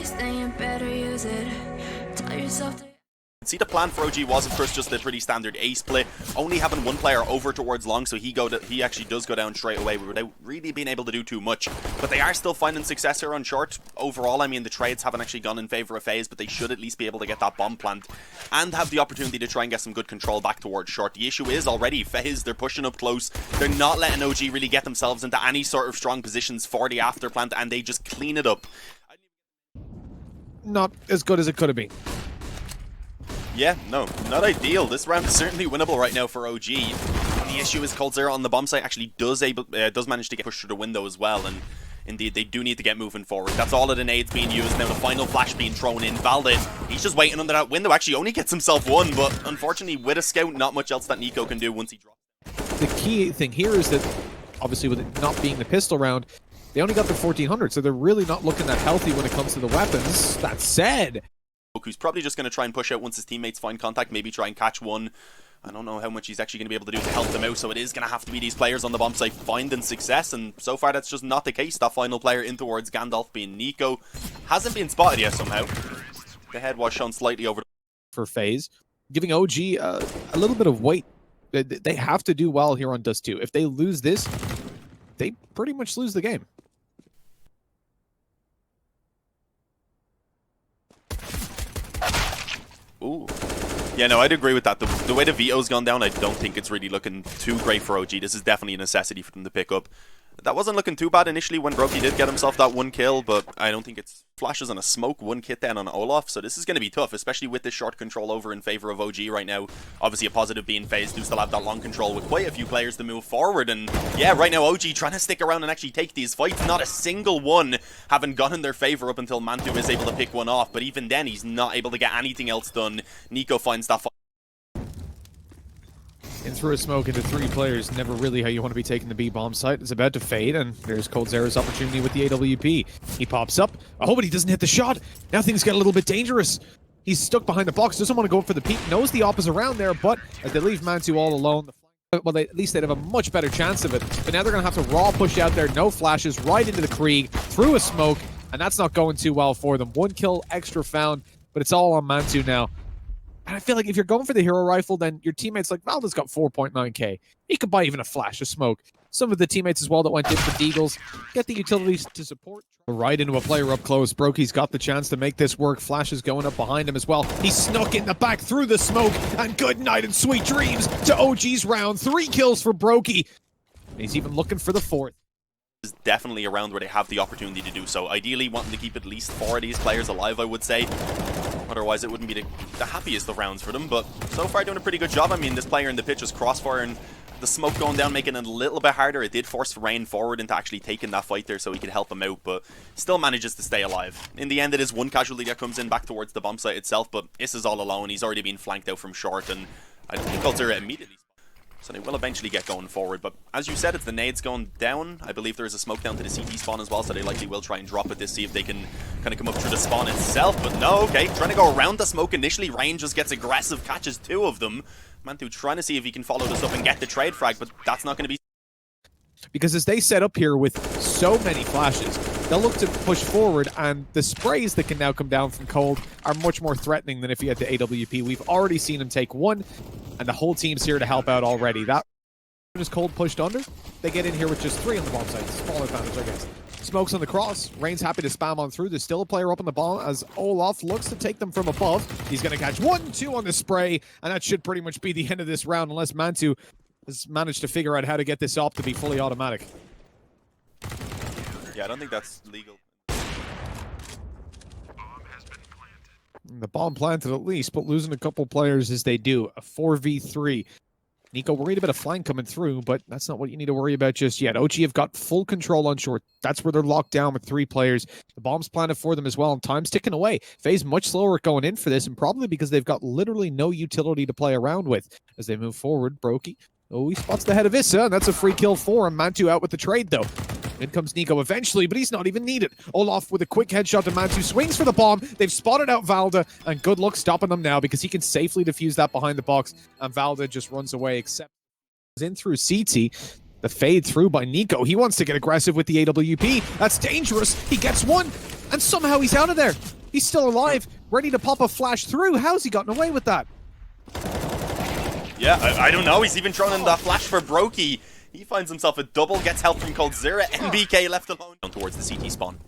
waste, then you better use it. Tell yourself to See, the plan for OG was, of course, just a pretty standard A split, only having one player over towards long, so he actually does go down straight away without really being able to do too much. But they are still finding success here on short. Overall, I mean, the trades haven't actually gone in favor of FaZe, but they should at least be able to get that bomb plant and have the opportunity to try and get some good control back towards short. The issue is already FaZe, they're pushing up close. They're not letting OG really get themselves into any sort of strong positions for the after plant, and they just clean it up. Not as good as it could have been. Yeah, no, not ideal. This round is certainly winnable right now for OG. The issue is coldzera on the bomb site actually does manage to get pushed through the window as well, and indeed they do need to get moving forward. That's all of the nades being used. Now the final flash being thrown in. Valde, he's just waiting under that window. Actually only gets himself one, but unfortunately with a scout, not much else that niko can do once he drops. The key thing here is that, obviously with it not being the pistol round, they only got the 1400, so they're really not looking that healthy when it comes to the weapons. That said, who's probably just going to try and push out once his teammates find contact, maybe try and catch one. I don't know how much he's actually going to be able to do to help them out, so it is going to have to be these players on the bomb site finding success, and so far that's just not the case. That final player in towards Gandalf being niko hasn't been spotted yet somehow. The head was shown slightly over for FaZe, giving OG a little bit of weight. They have to do well here on Dust 2. If they lose this, they pretty much lose the game. Ooh. Yeah, no, I'd agree with that. The way the veto's gone down, I don't think it's really looking too great for OG. This is definitely a necessity for them to pick up. That wasn't looking too bad initially when Brokey did get himself that one kill, but I don't think it's flashes on a smoke, one kit down on Olaf, so this is going to be tough, especially with this short control over in favor of OG right now. Obviously a positive being FaZe do still have that long control with quite a few players to move forward, and yeah, right now OG trying to stick around and actually take these fights. Not a single one having gone in their favor up until Mantu is able to pick one off, but even then he's not able to get anything else done. niko finds that fight. In through a smoke into three players, never really how you want to be taking the B bomb site. It's about to fade, and there's coldzera's opportunity with the AWP. He pops up. Oh, but he doesn't hit the shot. Now things get a little bit dangerous. He's stuck behind the box, doesn't want to go for the peek, knows the op is around there, but as they leave Mantu all alone, well, at least they'd have a much better chance of it. But now they're going to have to raw push out there, no flashes, right into the Krieg, through a smoke, and that's not going too well for them. One kill extra found, but it's all on Mantu now. And I feel like if you're going for the hero rifle, then your teammates like, Valda's got 4.9k. He could buy even a flash, a smoke. Some of the teammates as well that went in for deagles get the utilities to support. Right into a player up close. Brokey's got the chance to make this work. Flash is going up behind him as well. He snuck in the back through the smoke, and good night and sweet dreams to OG's round. 3 kills for Brokey. He's even looking for the 4th. Is definitely around where they have the opportunity to do so. Ideally wanting to keep at least 4 of these players alive, I would say. Otherwise, it wouldn't be the happiest of rounds for them, but so far doing a pretty good job. I mean, this player in the pitch was crossfire, and the smoke going down making it a little bit harder. It did force Rain forward into actually taking that fight there so he could help him out, but still manages to stay alive. In the end, it is one casualty that comes in back towards the bomb site itself, but Iss is all alone. He's already been flanked out from short, and I don't think coldzera immediately. So they will eventually get going forward, but as you said, it's the nades going down. I believe there is a smoke down to the CT spawn as well, so they likely will try and drop it to see if they can kind of come up through the spawn itself, but no, okay. Trying to go around the smoke initially. Rain just gets aggressive, catches 2 of them. Mantu trying to see if he can follow this up and get the trade frag, but that's not going to be... Because as they set up here with so many flashes, they'll look to push forward, and the sprays that can now come down from Cold are much more threatening than if he had the AWP. We've already seen him take 1, and the whole team's here to help out already. That is Cold pushed under. They get in here with just 3 on the bomb site. Small advantage, I guess. Smokes on the cross. Rain's happy to spam on through. There's still a player up on the bomb as Olaf looks to take them from above. He's going to catch 1, 2 on the spray, and that should pretty much be the end of this round unless Mantu has managed to figure out how to get this op to be fully automatic. Yeah, I don't think that's legal. The bomb planted at least, but losing a couple players as they do. A 4v3. niko worried about a flank coming through, but that's not what you need to worry about just yet. OG have got full control on short. That's where they're locked down with 3 players. The bomb's planted for them as well, and time's ticking away. FaZe much slower at going in for this, and probably because they've got literally no utility to play around with. As they move forward, Brokey. Oh, he spots the head of Issa, and that's a free kill for him. Mantu out with the trade, though. In comes niko eventually, but he's not even needed. Olaf with a quick headshot to Mantu, swings for the bomb. They've spotted out Valde, and good luck stopping them now because he can safely defuse that behind the box, and Valde just runs away, except in through CT. The fade through by niko. He wants to get aggressive with the AWP. That's dangerous. He gets 1, and somehow he's out of there. He's still alive, ready to pop a flash through. How's he gotten away with that? Yeah, I don't know. He's even thrown in that flash for Brokey. He finds himself a double, gets help from coldzera. NBK left alone down towards the CT spawn.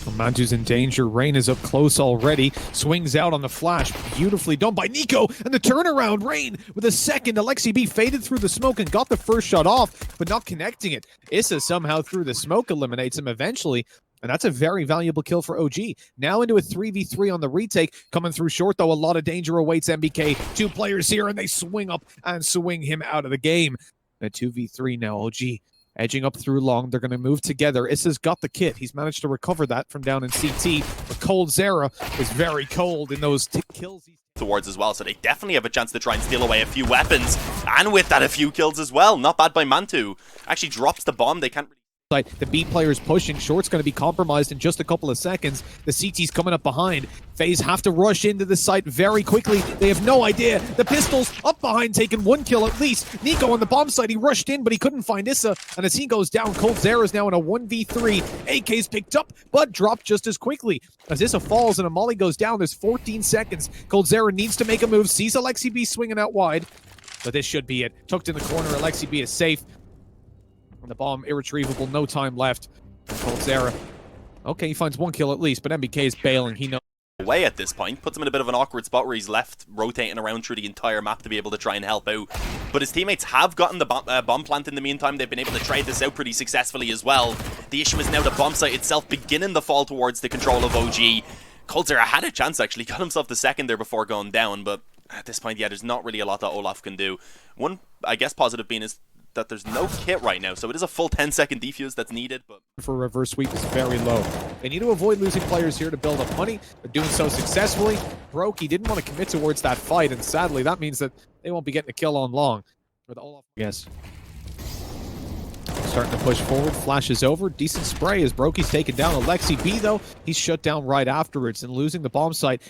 Well, Mantu's in danger. Rain is up close already. Swings out on the flash. Beautifully done by niko. And the turnaround. Rain with a second. Alexi B faded through the smoke and got the first shot off, but not connecting it. Issa somehow through the smoke eliminates him eventually. And that's a very valuable kill for OG. Now into a 3v3 on the retake. Coming through short, though. A lot of danger awaits MBK. Two players here, and they swing up and swing him out of the game. A 2v3 now. OG edging up through long. They're going to move together. Issa's got the kit. He's managed to recover that from down in CT. But coldzera is very cold in those kills Towards as well, so they definitely have a chance to try and steal away a few weapons. And with that, a few kills as well. Not bad by Mantu. Actually drops the bomb. They can't... The B player's pushing. Short's going to be compromised in just a couple of seconds. The CT's coming up behind. FaZe have to rush into the site very quickly. They have no idea. The pistol's up behind, taking one kill at least. niko on the bomb site. He rushed in, but he couldn't find Issa. And as he goes down, coldzera's now in a 1v3. AK's picked up, but dropped just as quickly. As Issa falls and a molly goes down, there's 14 seconds. coldzera needs to make a move. Sees Alexi B swinging out wide. But this should be it. Tucked in the corner. Alexi B is safe. The bomb irretrievable, no time left. coldzera. Okay, he finds one kill at least, but MBK is bailing. He knows away at this point, puts him in a bit of an awkward spot where he's left rotating around through the entire map to be able to try and help out. But his teammates have gotten the bomb plant in the meantime. They've been able to trade this out pretty successfully as well. The issue is now the bomb site itself beginning to fall towards the control of OG. coldzera had a chance actually, got himself the second there before going down, but at this point, yeah, there's not really a lot that Olaf can do. One, I guess, positive being is that there's no kit right now, so it is a full 10-second defuse that's needed. But for a reverse sweep is very low. They need to avoid losing players here to build up money. They're doing so successfully. Brokey didn't want to commit towards that fight, and sadly, that means that they won't be getting a kill on long. With Olaf, yes. Starting to push forward, flashes over. Decent spray as Brokey's taken down. Alexi B, though, he's shut down right afterwards and losing the bomb site.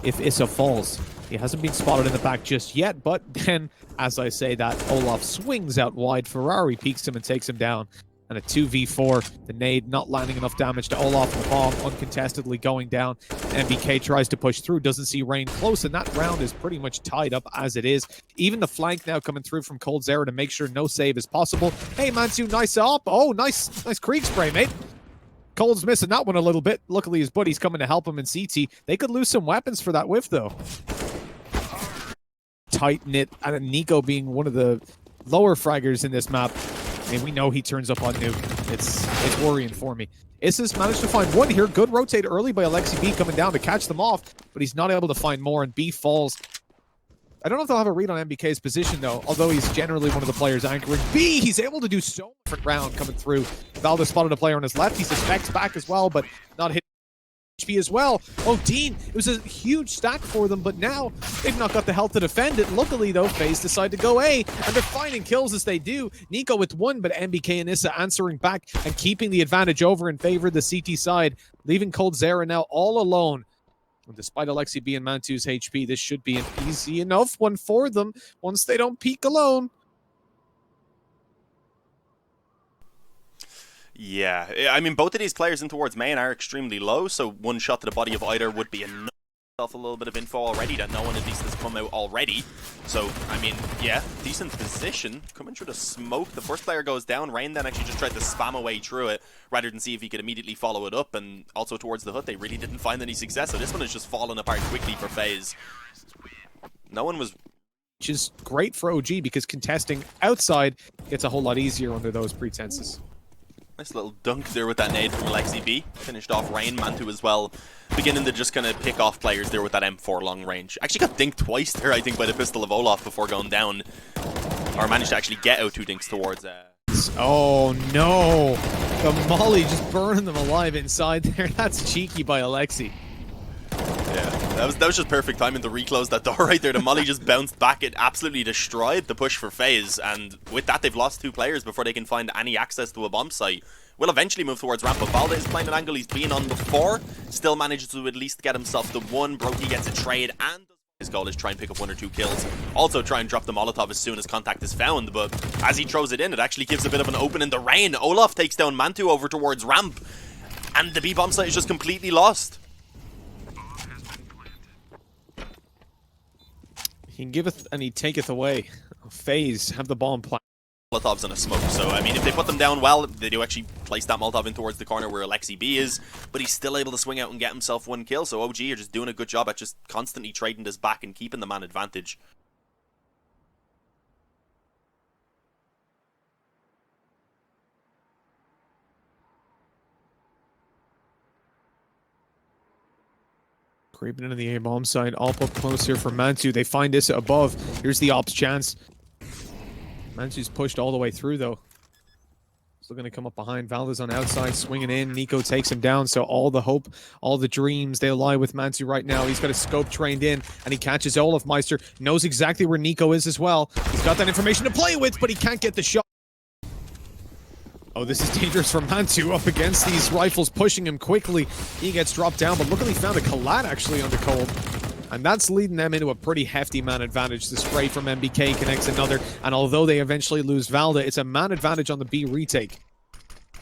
If Issa falls, he hasn't been spotted in the back just yet, but then, as I say that, Olaf swings out wide. Ferrari peeks him and takes him down. And a 2v4, the nade not landing enough damage to Olaf, and the bomb uncontestedly going down. MBK tries to push through, doesn't see Rain close, and that round is pretty much tied up as it is. Even the flank now coming through from coldzera to make sure no save is possible. Hey, Mantu, nice up. Oh, nice Krieg spray, mate. Cold's missing that one a little bit. Luckily, his buddy's coming to help him in CT. They could lose some weapons for that whiff, though. Tight-knit, and niko being one of the lower fraggers in this map. I mean, we know he turns up on nuke. It's worrying for me. Issa's managed to find one here. Good rotate early by Alexi B coming down to catch them off, but he's not able to find more, and B falls. I don't know if they'll have a read on MBK's position, though, although he's generally one of the players anchoring. B, he's able to do so much round coming through. Valdez spotted a player on his left. He suspects back as well, but not hit HP as well. Oh, Dean, it was a huge stack for them, but now they've not got the health to defend it. Luckily, though, FaZe decide to go A, and they're finding kills as they do. niko with one, but MBK and Issa answering back and keeping the advantage over in favor of the CT side, leaving coldzera now all alone. Despite Alexi B and Mantu's HP, this should be an easy enough one for them once they don't peek alone. yeah, I mean, both of these players in towards main are extremely low, so one shot to the body of either would be enough. A little bit of info already that no one at least has come out already. So, I mean, yeah, decent position. Coming through the smoke, the first player goes down. Rain then actually just tried to spam away through it rather than see if he could immediately follow it up. And also towards the hood, they really didn't find any success. So this one is just falling apart quickly for FaZe. No one was... Which is great for OG because contesting outside gets a whole lot easier under those pretenses. Nice little dunk there with that nade from Alexi B. Finished off Rain, Mantu as well. Beginning to just kind of pick off players there with that M4 long range. Actually got dinked twice there, I think, by the pistol of Olaf before going down. Or managed to actually get out two dinks towards... Oh no! The molly just burning them alive inside there. That's cheeky by Alexi. Yeah, that was just perfect timing to reclose that door right there. The molly just bounced back. It absolutely destroyed the push for FaZe, and with that they've lost two players before they can find any access to a bomb site. Will eventually move towards ramp, but Valdez playing an angle he's been on before. Still manages to at least get himself the one. Brokey gets a trade, and his goal is try and pick up 1 or 2 kills. Also try and drop the Molotov as soon as contact is found, but as he throws it in, it actually gives a bit of an opening to Rain. Olaf takes down Mantu over towards ramp. and the B bomb site is just completely lost. He giveth and he taketh away. FaZe have the bomb plant. Molotovs and a smoke, so I mean, if they put them down well, they do actually place that Molotov in towards the corner where Alexi B is, but he's still able to swing out and get himself one kill, so OG are just doing a good job at just constantly trading this back and keeping the man advantage. Creeping into the A-bomb side, all up close here for Mantu. They find Issa above. Here's the ops chance. Mantu's pushed all the way through, though. Still going to come up behind. Valdez on outside, swinging in. niko takes him down, so all the hope, all the dreams, they lie with Mantu right now. He's got a scope trained in, and he catches Olaf. Meister knows exactly where niko is as well. He's got that information to play with, but he can't get the shot. Oh, this is dangerous for Mantu up against these rifles, pushing him quickly. He gets dropped down, but look at he found a collat actually on the cold. And that's leading them into a pretty hefty man advantage. The spray from MBK connects another, and although they eventually lose Valda, it's a man advantage on the B retake,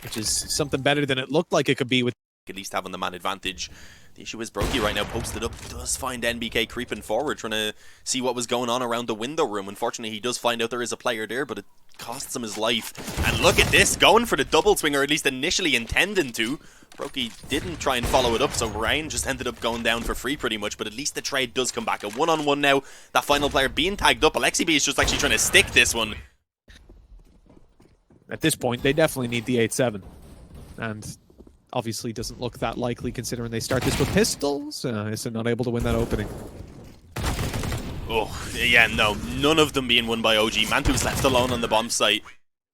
which is something better than it looked like it could be with at least having the man advantage. The issue is Brokey right now posted up, does find NBK creeping forward, trying to see what was going on around the window room. Unfortunately, he does find out there is a player there, but it costs him his life. And look at this, going for the double swing, or at least initially intending to. Brokey didn't try and follow it up, so Ryan just ended up going down for free pretty much, but at least the trade does come back. A one-on-one now, that final player being tagged up. Alexi B is just actually trying to stick this one. At this point, they definitely need the 8-7. And obviously doesn't look that likely considering they start this with pistols. So not able to win that opening. Oh, yeah, no. None of them being won by OG. Mantu's left alone on the bomb site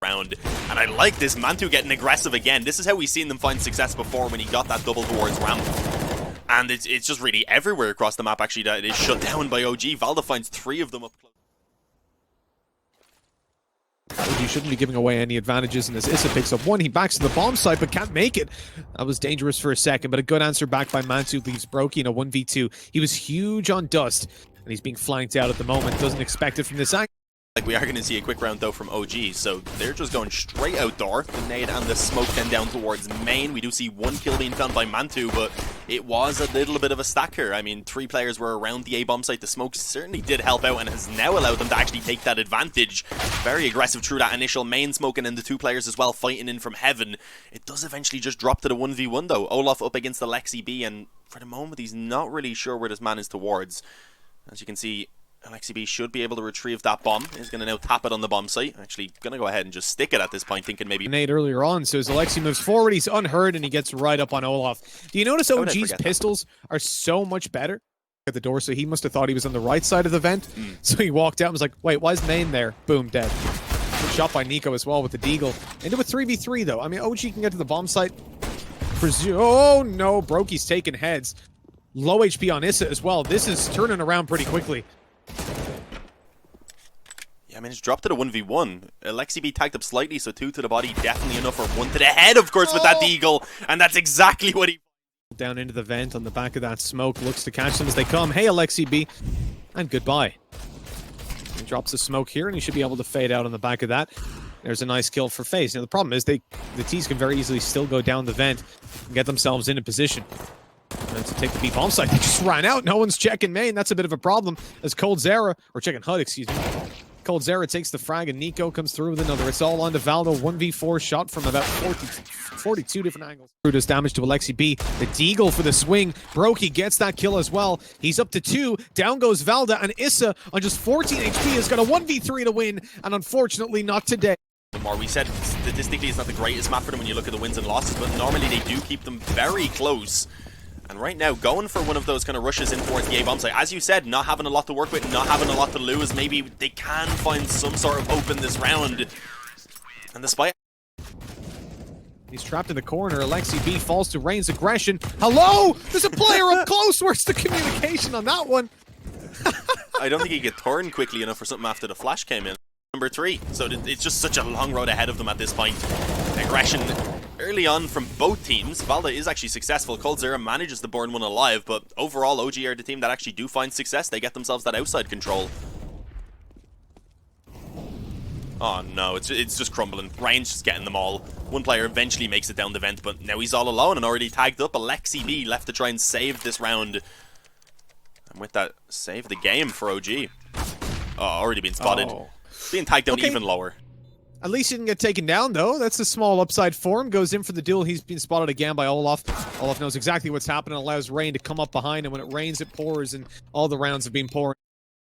round. And I like this Mantu getting aggressive again. This is how we've seen them find success before when he got that double towards ramp. And it's just really everywhere across the map actually that it is shut down by OG. Valda finds 3 of them up close. You shouldn't be giving away any advantages, and as Issa picks up one, he backs to the bomb site but can't make it. That was dangerous for a second, but a good answer back by Mantu leaves Brokey in a 1v2. He was huge on Dust, and he's being flanked out at the moment. Doesn't expect it from this angle. Like, we are going to see a quick round though from OG, so they're just going straight outdoor. The nade and the smoke then down towards main. We do see 1 kill being found by Mantu, but it was a little bit of a stacker. I mean, 3 players were around the A-bomb site. The smoke certainly did help out and has now allowed them to actually take that advantage. Very aggressive through that initial main smoke, and then the 2 players as well fighting in from heaven. It does eventually just drop to the 1v1 though. Olaf up against Alexi B, and for the moment he's not really sure where this man is towards. As you can see, Alexi B should be able to retrieve that bomb. He's going to now tap it on the bomb site. Actually, going to go ahead and just stick it at this point, thinking maybe nade earlier on. So as Alexi moves forward, he's unheard and he gets right up on Olaf. Do you notice OG's pistols are so much better at the door? So he must have thought he was on the right side of the vent. So he walked out and was like, wait, why is main there? Boom, dead. Good shot by niko as well with the deagle. Into a 3v3 though. I mean, OG can get to the bomb site. Oh no, Brokey's taking heads. Low HP on Issa as well. This is turning around pretty quickly. Yeah, I mean, it's dropped to the 1v1. Alexi B tagged up slightly, so 2 to the body, definitely enough for 1 to the head, of course, with that deagle. And that's exactly what he... Down into the vent on the back of that smoke, looks to catch them as they come. Hey, Alexi B. And goodbye. He drops the smoke here, and he should be able to fade out on the back of that. There's a nice kill for FaZe. Now, the problem is the T's can very easily still go down the vent and get themselves in a position. And to take the B bomb site, they just ran out. No one's checking main. That's a bit of a problem as coldzera, or checking HUD, excuse me. coldzera takes the frag and niko comes through with another. It's all on to Valdo. 1v4 shot from about 42 different angles. Does damage to Alexi B. The deagle for the swing. Brokey gets that kill as well. He's up to 2. Down goes Valda, and Issa on just 14 HP has got a 1v3 to win, and unfortunately not today. More, we said statistically it's not the greatest map for them when you look at the wins and losses, but normally they do keep them very close. And right now, going for one of those kind of rushes in towards the A-bomb site. As you said, not having a lot to work with, not having a lot to lose. Maybe they can find some sort of hope in this round. And despite... He's trapped in the corner. Alexi B falls to Rain's aggression. Hello? There's a player up close. Where's the communication on that one? I don't think he could turn quickly enough for something after the flash came in. Number 3. So it's just such a long road ahead of them at this point. Aggression early on from both teams. Valda is actually successful. coldzera manages to burn one alive, but overall OG are the team that actually do find success. They get themselves that outside control. Oh no, it's just crumbling. Ryan's just getting them all. One player eventually makes it down the vent, but now he's all alone and already tagged up. Alexi B left to try and save this round. And with that, save the game for OG. Oh, already been spotted. Oh. Being tagged down even lower. At least he didn't get taken down, though. That's a small upside for him. Goes in for the duel. He's been spotted again by Olaf. Olaf knows exactly what's happening. Allows rain to come up behind him. When it rains, it pours, and all the rounds have been pouring.